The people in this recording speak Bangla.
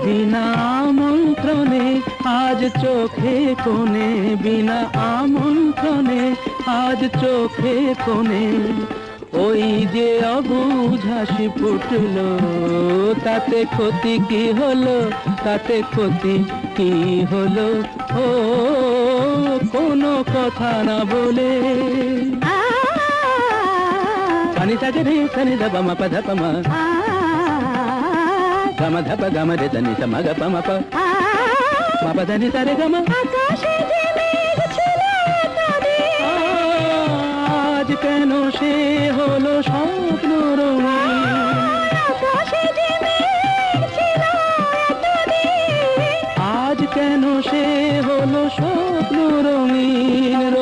বিনা আমন্ত্রণে আজ চোখে কোণে, বিনা আমন্ত্রণে আজ চোখে কোণে ওই যে অবুঝ হাসি ফুটলো, তাতে ক্ষতি কি হলো, তাতে ক্ষতি কি হলো? ও কোনো কথা না বলে সানি সাজে রে সানি ধাপা মাপা ধাপা মা গামা ধাপা গামা রে ধানি সা মা গা পা মা পা মা পা ধানি সা রে গামা। আজ কেন সে হলো স্বপ্ন রঙিন, আজ কেন সে হলো স্বপ্ন রঙিন।